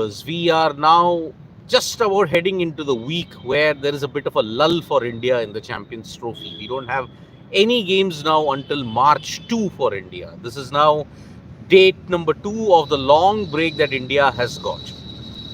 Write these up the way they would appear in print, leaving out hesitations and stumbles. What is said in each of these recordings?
because we are now just about heading into the week where there is a bit of a lull for India in the Champions Trophy. We don't have any games now until March 2 for India. This is now date number 2 of the long break that India has got.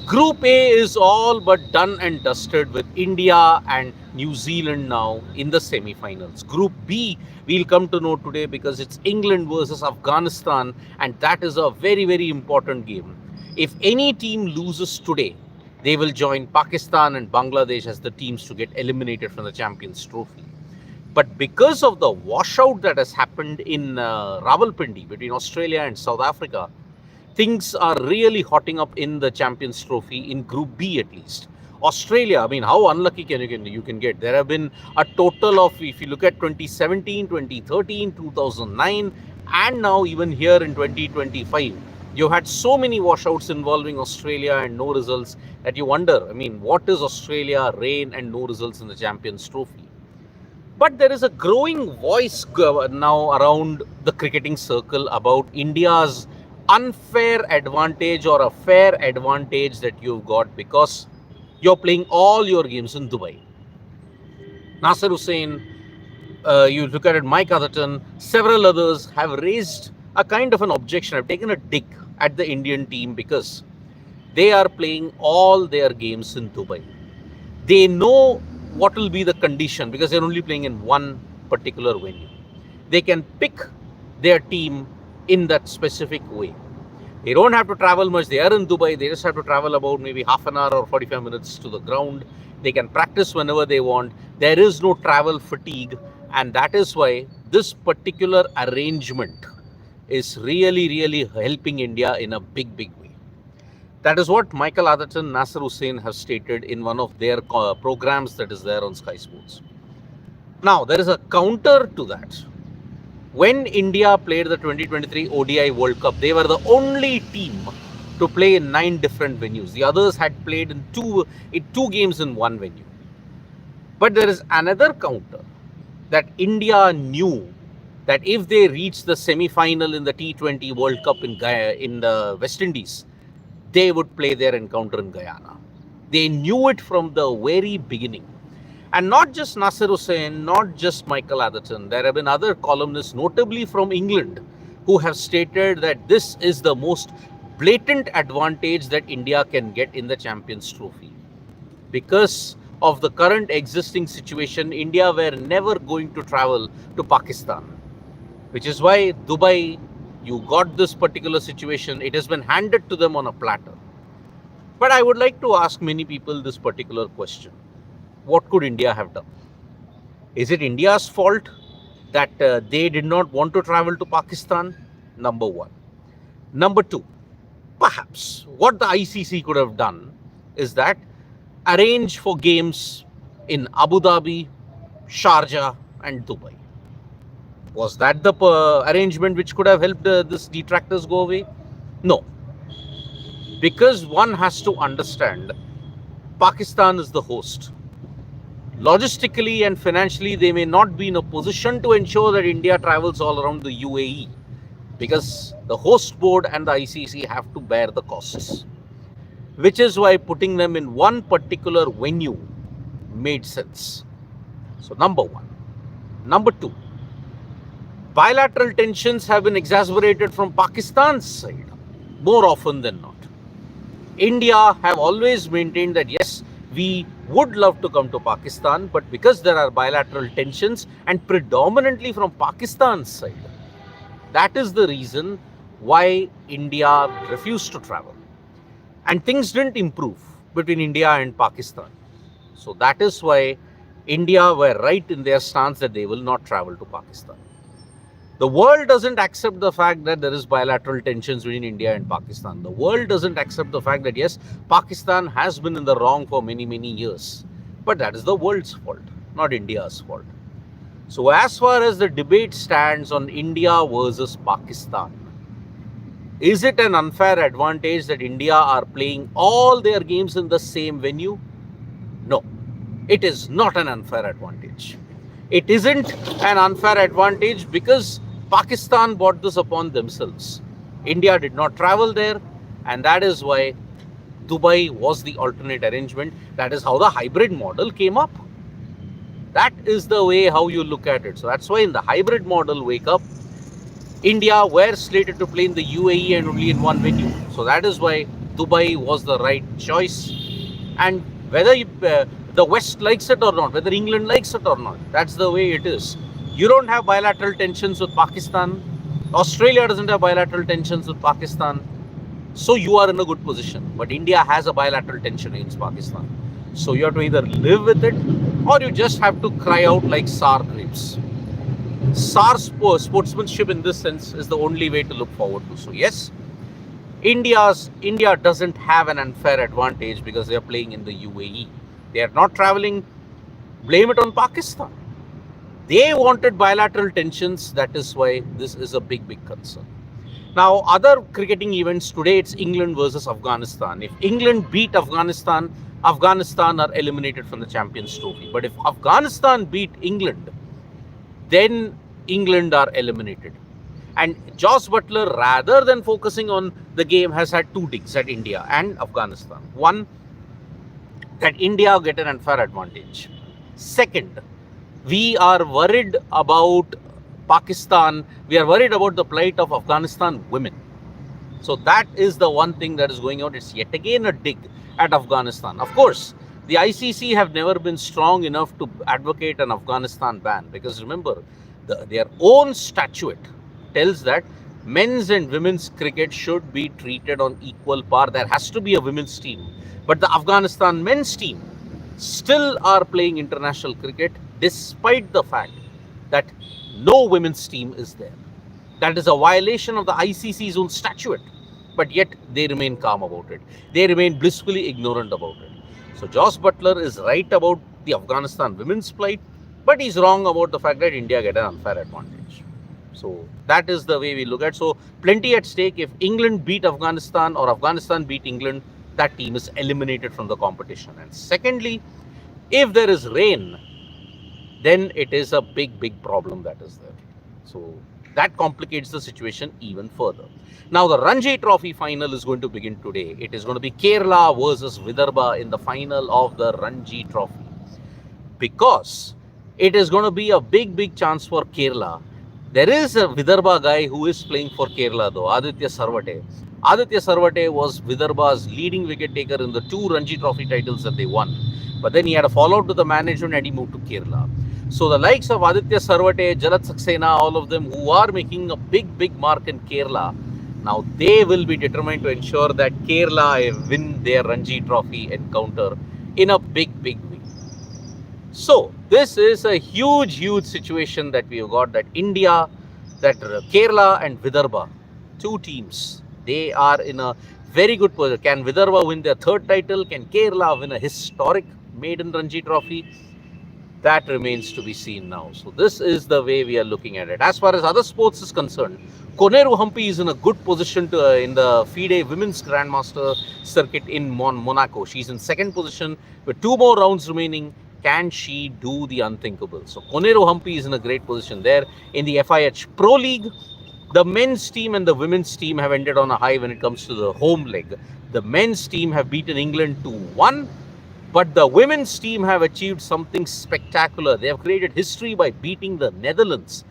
Group A is all but done and dusted with India and New Zealand now in the semi-finals. Group B we'll come to know today because it's England versus Afghanistan, and that is a very, very important game. If any team loses today, they will join Pakistan and Bangladesh as the teams to get eliminated from the Champions Trophy. But because of the washout that has happened in Rawalpindi between Australia and South Africa, things are really hotting up in the Champions Trophy in Group B at least. Australia, I mean, how unlucky you can get? There have been a total of, if you look at 2017, 2013, 2009, and now even here in 2025, you had so many washouts involving Australia and no results that you wonder, I mean, what is Australia, rain and no results in the Champions Trophy? But there is a growing voice now around the cricketing circle about India's unfair advantage or a fair advantage that you've got because you're playing all your games in Dubai. Nasser Hussain, you look at it, Mike Atherton, several others have raised a kind of an objection, have taken a dig at the Indian team because they are playing all their games in Dubai. They know what will be the condition because they're only playing in one particular venue. They can pick their team in that specific way. They don't have to travel much. They are in Dubai. They just have to travel about maybe half an hour or 45 minutes to the ground. They can practice whenever they want. There is no travel fatigue. And that is why this particular arrangement is really, really helping India in a big, big way. That is what Michael Atherton, Nasser Hussain have stated in one of their programs that is there on Sky Sports. Now, there is a counter to that. When India played the 2023 ODI World Cup, they were the only team to play in 9 different venues. The others had played in two games in one venue. But there is another counter that India knew that if they reached the semi-final in the T20 World Cup in the West Indies, they would play their encounter in Guyana. They knew it from the very beginning. And not just Nasser Hussain, not just Michael Atherton. There have been other columnists, notably from England, who have stated that this is the most blatant advantage that India can get in the Champions Trophy. Because of the current existing situation, India were never going to travel to Pakistan. Which is why Dubai, you got this particular situation. It has been handed to them on a platter. But I would like to ask many people this particular question. What could India have done? Is it India's fault that they did not want to travel to Pakistan? Number one. Number two, perhaps what the ICC could have done is that arrange for games in Abu Dhabi, Sharjah and Dubai. Was that the arrangement which could have helped these detractors go away? No. Because one has to understand, Pakistan is the host. Logistically and financially, they may not be in a position to ensure that India travels all around the UAE because the host board and the ICC have to bear the costs, which is why putting them in one particular venue made sense. So, number one. Number two, bilateral tensions have been exacerbated from Pakistan's side more often than not. India have always maintained that yes, we would love to come to Pakistan, but because there are bilateral tensions and predominantly from Pakistan's side, that is the reason why India refused to travel. And things didn't improve between India and Pakistan. So that is why India were right in their stance that they will not travel to Pakistan. The world doesn't accept the fact that there is bilateral tensions between India and Pakistan. The world doesn't accept the fact that yes, Pakistan has been in the wrong for many, many years. But that is the world's fault, not India's fault. So as far as the debate stands on India versus Pakistan, is it an unfair advantage that India are playing all their games in the same venue? No, it is not an unfair advantage. It isn't an unfair advantage because Pakistan brought this upon themselves. India did not travel there, and that is why Dubai was the alternate arrangement. That is how the hybrid model came up. That is the way how you look at it. So that's why in the hybrid model wake up, India were slated to play in the UAE and only in one venue. So that is why Dubai was the right choice. And whether the West likes it or not, whether England likes it or not, that's the way it is. You don't have bilateral tensions with Pakistan. Australia doesn't have bilateral tensions with Pakistan. So you are in a good position. But India has a bilateral tension against Pakistan. So you have to either live with it or you just have to cry out like sour grapes. Sour sportsmanship in this sense is the only way to look forward to. So yes, India doesn't have an unfair advantage because they are playing in the UAE. They are not traveling. Blame it on Pakistan. They wanted bilateral tensions. That is why this is a big concern. Now, other cricketing events today, it's England versus Afghanistan. If England beat Afghanistan, Afghanistan are eliminated from the Champions Trophy. But if Afghanistan beat England, then England are eliminated. And Joss Butler, rather than focusing on the game, has had two digs at India and Afghanistan. One, that India get an unfair advantage. Second, we are worried about Pakistan. We are worried about the plight of Afghanistan women. So that is the one thing that is going on. It's yet again a dig at Afghanistan. Of course, the ICC have never been strong enough to advocate an Afghanistan ban, because remember, their own statute tells that men's and women's cricket should be treated on equal par. There has to be a women's team. But the Afghanistan men's team still are playing international cricket despite the fact that no women's team is there. That is a violation of the ICC's own statute. But yet they remain calm about it. They remain blissfully ignorant about it. So Joss Butler is right about the Afghanistan women's plight, but he's wrong about the fact that India get an unfair advantage. So that is the way we look at it. So plenty at stake. If England beat Afghanistan or Afghanistan beat England, that team is eliminated from the competition. And secondly, if there is rain, then it is a big problem that is there. So that complicates the situation even further. Now the Ranji Trophy final is going to begin today. It is going to be Kerala versus Vidarbha in the final of the Ranji Trophy. Because it is going to be a big chance for Kerala. There is a Vidarbha guy who is playing for Kerala though, Aditya Sarvate. Aditya Sarvate was Vidarbha's leading wicket taker in the two Ranji Trophy titles that they won. But then he had a fallout to the management and he moved to Kerala. So the likes of Aditya Sarvate, Jalat Saxena, all of them who are making a big mark in Kerala, now they will be determined to ensure that Kerala win their Ranji Trophy encounter in a big way. So this is a huge situation that we have got, that India, that Kerala and Vidarbha, two teams, they are in a very good position. Can Vidarbha win their third title? Can Kerala win a historic maiden Ranji Trophy? That remains to be seen now. So this is the way we are looking at it. As far as other sports is concerned, Koneru Hampi is in a good position to in the FIDE Women's Grandmaster circuit in Monaco. She's in second position with 2 more rounds remaining. Can she do the unthinkable? So Koneru Hampi is in a great position there. In the FIH Pro League, the men's team and the women's team have ended on a high when it comes to the home leg. The men's team have beaten England 2-1. But the women's team have achieved something spectacular. They have created history by beating the Netherlands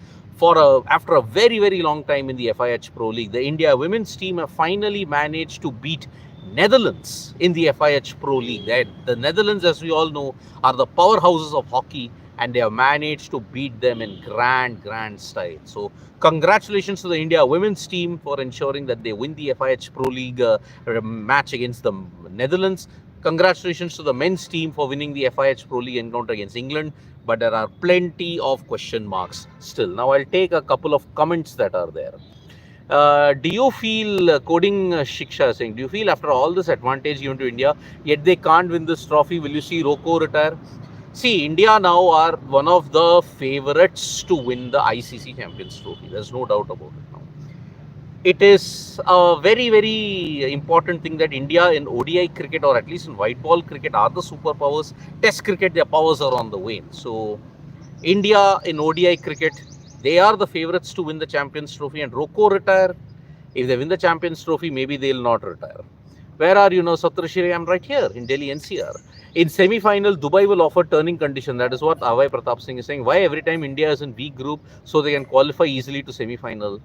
after a very long time in the FIH Pro League. The India women's team have finally managed to beat Netherlands in the FIH Pro League. The Netherlands, as we all know, are the powerhouses of hockey, and they have managed to beat them in grand style. So congratulations to the India women's team for ensuring that they win the FIH Pro League match against the Netherlands. Congratulations to the men's team for winning the FIH Pro League encounter against England, but there are plenty of question marks still. Now I'll take a couple of comments that are there. Do you feel, Coding Shiksha saying, do you feel after all this advantage given to India, yet they can't win this trophy? Will you see Rocco retire? See, India now are one of the favorites to win the ICC Champions Trophy. There's no doubt about it now. It is a very important thing that India in ODI cricket, or at least in white ball cricket, are the superpowers. Test cricket, their powers are on the wane. So India in ODI cricket, they are the favorites to win the Champions Trophy. And Rocco retire, if they win the Champions Trophy, maybe they'll not retire. Where are you now, Saptarshri? I'm right here in Delhi NCR. In semi-final, Dubai will offer turning condition. That is what Avai Pratap Singh is saying. Why every time India is in weak group so they can qualify easily to semi-final?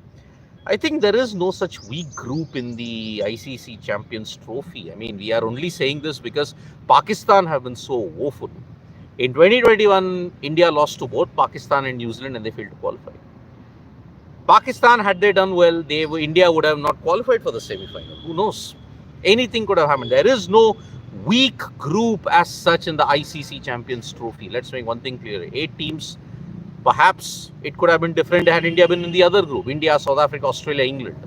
I think there is no such weak group in the ICC Champions Trophy. I mean, we are only saying this because Pakistan have been so woeful. In 2021, India lost to both Pakistan and New Zealand and they failed to qualify. Pakistan, had they done well, India would have not qualified for the semi-final. Who knows? Anything could have happened. There is no weak group as such in the ICC Champions Trophy. Let's make one thing clear. 8 teams. Perhaps it could have been different had India been in the other group. India, South Africa, Australia, England.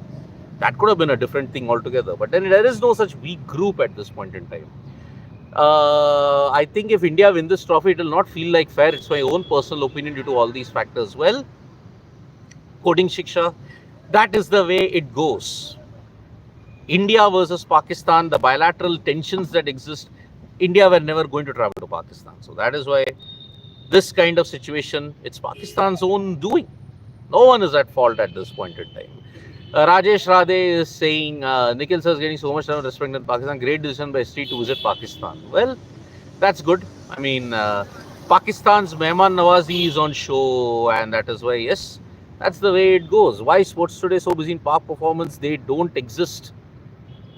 That could have been a different thing altogether. But then there is no such weak group at this point in time. I think if India win this trophy, it will not feel like fair. It's my own personal opinion due to all these factors. Well, coding Shiksha, that is the way it goes. India versus Pakistan, the bilateral tensions that exist, India were never going to travel to Pakistan. So that is why this kind of situation, it's Pakistan's own doing. No one is at fault at this point in time. Rajesh Radhe is saying, Nikhil sir is getting so much respect in Pakistan. Great decision by ST to visit Pakistan. Well, that's good. I mean, Pakistan's Mehman Nawazi is on show, and that is why, yes, that's the way it goes. Why Sports Today so busy in park performance? They don't exist.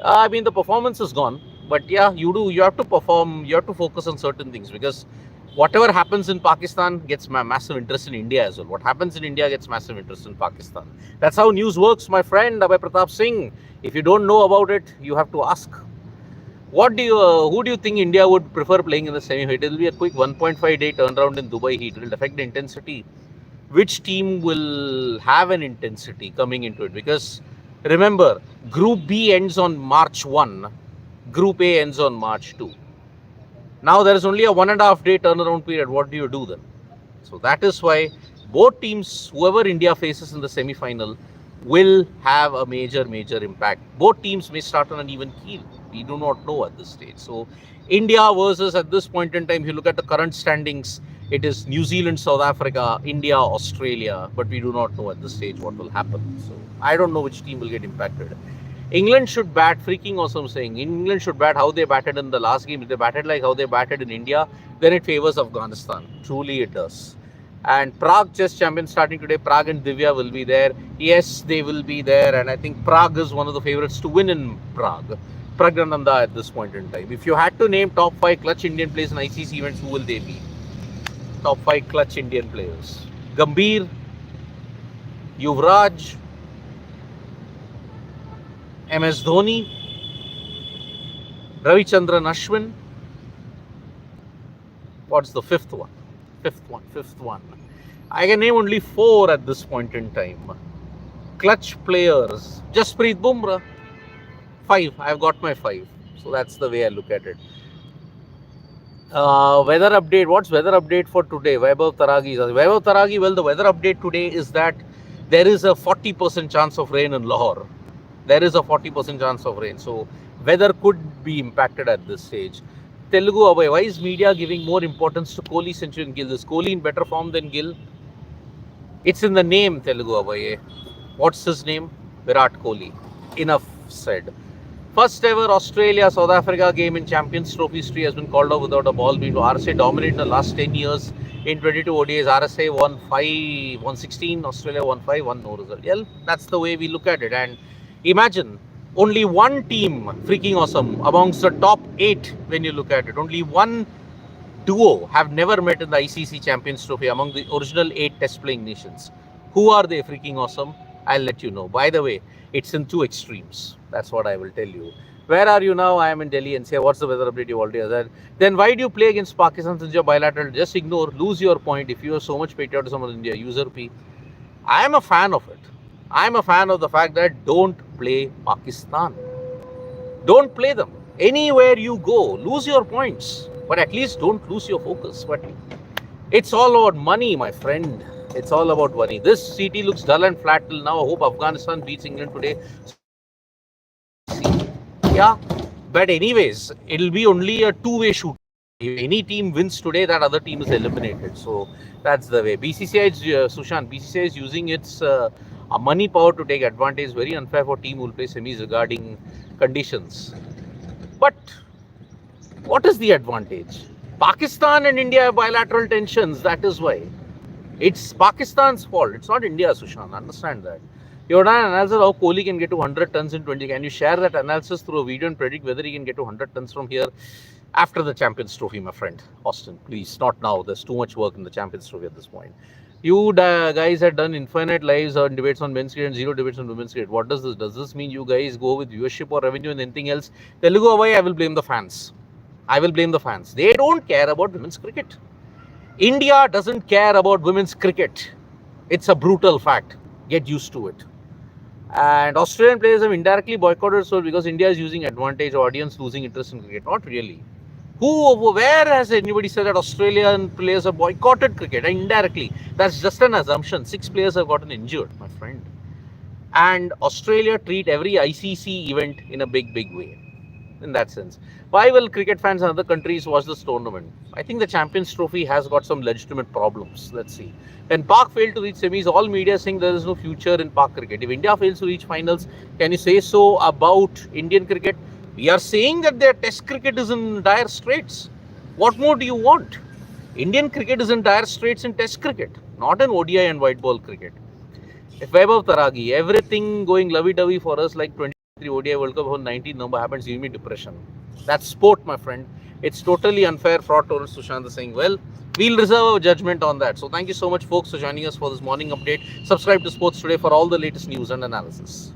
I mean, the performance is gone. But yeah, you have to perform, you have to focus on certain things because whatever happens in Pakistan gets massive interest in India as well. What happens in India gets massive interest in Pakistan. That's how news works, my friend, Abhay Pratap Singh. If you don't know about it, you have to ask. Who do you think India would prefer playing in the semi-final? It will be a quick 1.5 day turnaround in Dubai heat. It will affect the intensity. Which team will have an intensity coming into it? Because remember, Group B ends on March 1. Group A ends on March 2. Now there is only a 1.5 day turnaround period. What do you do then? So that is why both teams, whoever India faces in the semi-final, will have a major impact. Both teams may start on an even keel. We do not know at this stage. So India versus, at this point in time, if you look at the current standings, it is New Zealand, South Africa, India, Australia, but we do not know at this stage what will happen. So I don't know which team will get impacted. England should bat, freaking awesome saying, England should bat how they batted in the last game. If they batted like how they batted in India, then it favors Afghanistan. Truly it does. And Prague Chess Champions starting today. Prague and Divya will be there. Yes, they will be there. And I think Prague is one of the favorites to win in Prague. Pragnananda at this point in time. If you had to name top 5 clutch Indian players in ICC events, who will they be? Top 5 clutch Indian players. Gambhir, Yuvraj, MS Dhoni, Ravichandran Ashwin. What's the fifth one? Fifth one. I can name only 4 at this point in time. Clutch players. Jasprit Bumrah. 5. I've got my 5. So that's the way I look at it. Weather update. What's weather update for today? Vaibhav Taragi. Vaibhav Taragi, well, the weather update today is that there is a 40% chance of rain in Lahore. There is a 40% chance of rain. So weather could be impacted at this stage. Telugu Abhay, why is media giving more importance to Kohli century and Gill? Is Kohli in better form than Gill? It's in the name, Telugu Abhay. What's his name? Virat Kohli. Enough said. First ever Australia-South Africa game in Champions Trophy history has been called off without a ball being RSA dominated in the last 10 years. In 22 ODIs, RSA won 16, Australia won 5, 1 no result. Well, that's the way we look at it. And imagine, only one team, freaking awesome, amongst the top 8 when you look at it. Only one duo have never met in the ICC Champions Trophy among the original 8 test-playing nations. Who are they, freaking awesome? I'll let you know. By the way, it's in 2 extremes. That's what I will tell you. Where are you now? I am in Delhi and say, what's the weather update you already said? Then why do you play against Pakistan since you're bilateral? Just ignore, lose your point. If you are so much patriotism in India, user P. I am a fan of it. I am a fan of the fact that don't play Pakistan. Don't play them. Anywhere you go, lose your points. But at least don't lose your focus. But it's all about money, my friend. It's all about money. This CT looks dull and flat till now. I hope Afghanistan beats England today. Yeah, but anyways, it'll be only a 2-way shoot. If any team wins today, that other team is eliminated. So that's the way. BCCI is, Sushant, BCCI is using its money power to take advantage. Very unfair for team who will play semis regarding conditions. But what is the advantage? Pakistan and India have bilateral tensions. That is why. It's Pakistan's fault. It's not India, Sushant. Understand that. You're done an analysis how Kohli can get to 100 tons in 20. Can you share that analysis through a video and predict whether he can get to 100 tons from here after the Champions Trophy, my friend? Austin, please. Not now. There's too much work in the Champions Trophy at this point. You guys had done infinite lives on debates on men's cricket and zero debates on women's cricket. What does this? Does this mean you guys go with viewership or revenue and anything else? Telugu away, I will blame the fans. I will blame the fans. They don't care about women's cricket. India doesn't care about women's cricket. It's a brutal fact. Get used to it. And Australian players have indirectly boycotted so because India is using advantage, audience losing interest in cricket. Not really. Where has anybody said that Australian players have boycotted cricket? Indirectly. That's just an assumption. 6 players have gotten injured, my friend. And Australia treat every ICC event in a big way. In that sense. Why will cricket fans in other countries watch this tournament? I think the Champions Trophy has got some legitimate problems. Let's see. When Pak failed to reach semis, all media saying there is no future in Pak cricket. If India fails to reach finals, can you say so about Indian cricket? We are saying that their test cricket is in dire straits. What more do you want? Indian cricket is in dire straits in test cricket, not in ODI and white ball cricket. If Vaibhav Taragi, everything going lovey-dovey for us like 23 ODI World Cup on 19th November happens, give me depression. That's sport, my friend. It's totally unfair. Fraud tourist Sushant is saying, well, we'll reserve a judgment on that. So thank you so much, folks, for joining us for this morning update. Subscribe to Sports Today for all the latest news and analysis.